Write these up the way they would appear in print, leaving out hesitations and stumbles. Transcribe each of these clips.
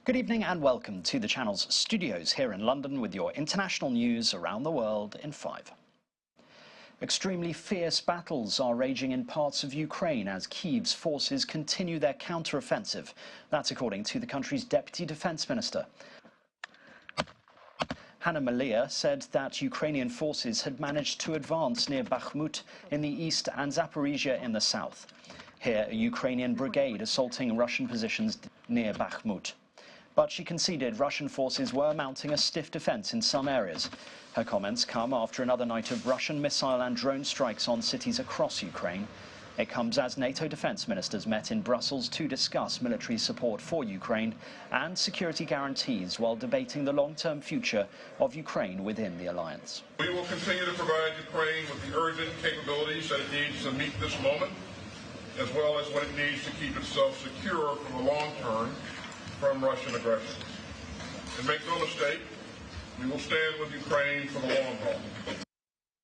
Good evening and welcome to the channel's studios here in London with your international news around the world in 5. Extremely fierce battles are raging in parts of Ukraine as Kyiv's forces continue their counter-offensive. That's according to the country's Deputy Defense Minister. Hanna Maliya said that Ukrainian forces had managed to advance near Bakhmut in the east and Zaporizhia in the south. Here, a Ukrainian brigade assaulting Russian positions near Bakhmut. But she conceded Russian forces were mounting a stiff defense in some areas. Her comments come after another night of Russian missile and drone strikes on cities across Ukraine. It comes as NATO defense ministers met in Brussels to discuss military support for Ukraine and security guarantees while debating the long-term future of Ukraine within the alliance. We will continue to provide Ukraine with the urgent capabilities that it needs to meet this moment, as well as what it needs to keep itself secure for the long term from Russian aggression. And make no mistake, we will stand with Ukraine for the long haul.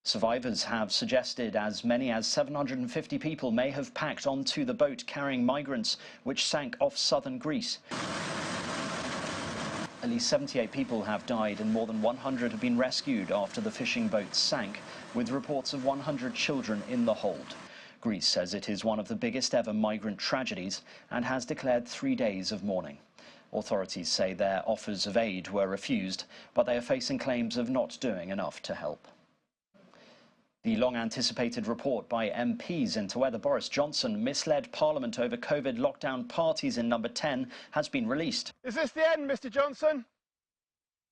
Survivors have suggested as many as 750 people may have packed onto the boat carrying migrants which sank off southern Greece. At least 78 people have died and more than 100 have been rescued after the fishing boat sank, with reports of 100 children in the hold. Greece says it is one of the biggest ever migrant tragedies and has declared 3 days of mourning. Authorities say their offers of aid were refused, but they are facing claims of not doing enough to help. The long-anticipated report by MPs into whether Boris Johnson misled Parliament over COVID lockdown parties in Number 10 has been released. Is this the end, Mr. Johnson?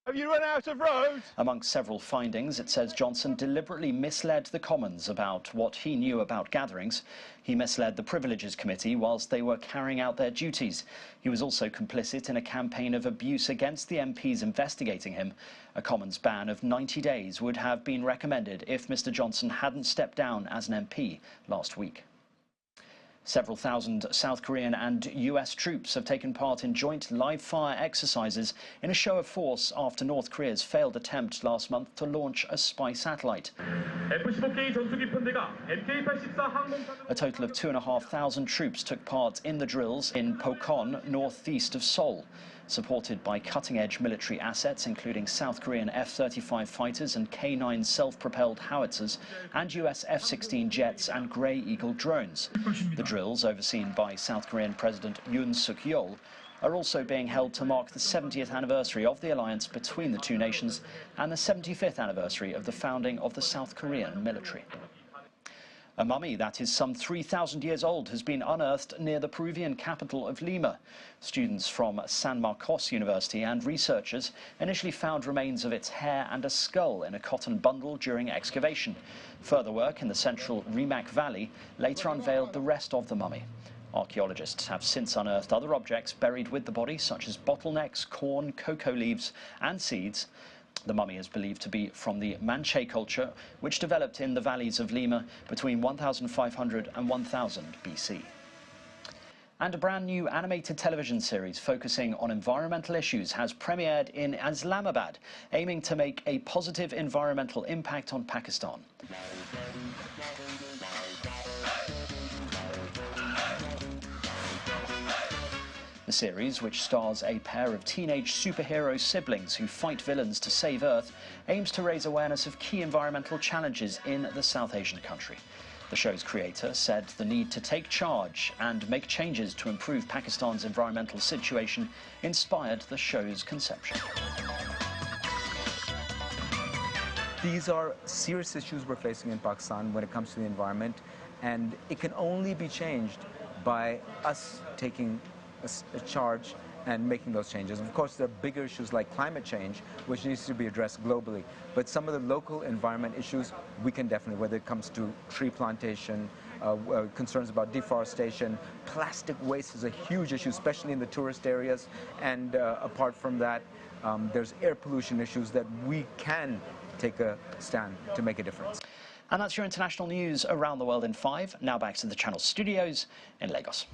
Have you run out of road? Amongst several findings, it says Johnson deliberately misled the Commons about what he knew about gatherings. He misled the Privileges Committee whilst they were carrying out their duties. He was also complicit in a campaign of abuse against the MPs investigating him. A Commons ban of 90 days would have been recommended if Mr. Johnson hadn't stepped down as an MP last week. Several thousand South Korean and US troops have taken part in joint live-fire exercises in a show of force after North Korea's failed attempt last month to launch a spy satellite. A total of 2,500 troops took part in the drills in Pokon, northeast of Seoul. Supported by cutting-edge military assets, including South Korean F-35 fighters and K-9 self-propelled howitzers, and US F-16 jets and Grey Eagle drones. The drills, overseen by South Korean President Yoon Suk-yeol, are also being held to mark the 70th anniversary of the alliance between the two nations and the 75th anniversary of the founding of the South Korean military. A mummy that is some 3,000 years old has been unearthed near the Peruvian capital of Lima. Students from San Marcos University and researchers initially found remains of its hair and a skull in a cotton bundle during excavation. Further work in the central Rimac Valley later unveiled the rest of the mummy. Archaeologists have since unearthed other objects buried with the body, such as bottlenecks, corn, cocoa leaves and seeds. The mummy is believed to be from the Manche culture, which developed in the valleys of Lima between 1500 and 1000 BC. And a brand new animated television series focusing on environmental issues has premiered in Islamabad, aiming to make a positive environmental impact on Pakistan. The series, which stars a pair of teenage superhero siblings who fight villains to save Earth, aims to raise awareness of key environmental challenges in the South Asian country. The show's creator said the need to take charge and make changes to improve Pakistan's environmental situation inspired the show's conception. These are serious issues we're facing in Pakistan when it comes to the environment, and it can only be changed by us taking a charge and making those changes. Of course, there are bigger issues like climate change, which needs to be addressed globally. But some of the local environment issues, we can definitely, whether it comes to tree plantation, concerns about deforestation, plastic waste is a huge issue, especially in the tourist areas. And apart from that, there's air pollution issues that we can take a stand to make a difference. And that's your international news around the world in 5. Now back to the channel studios in Lagos.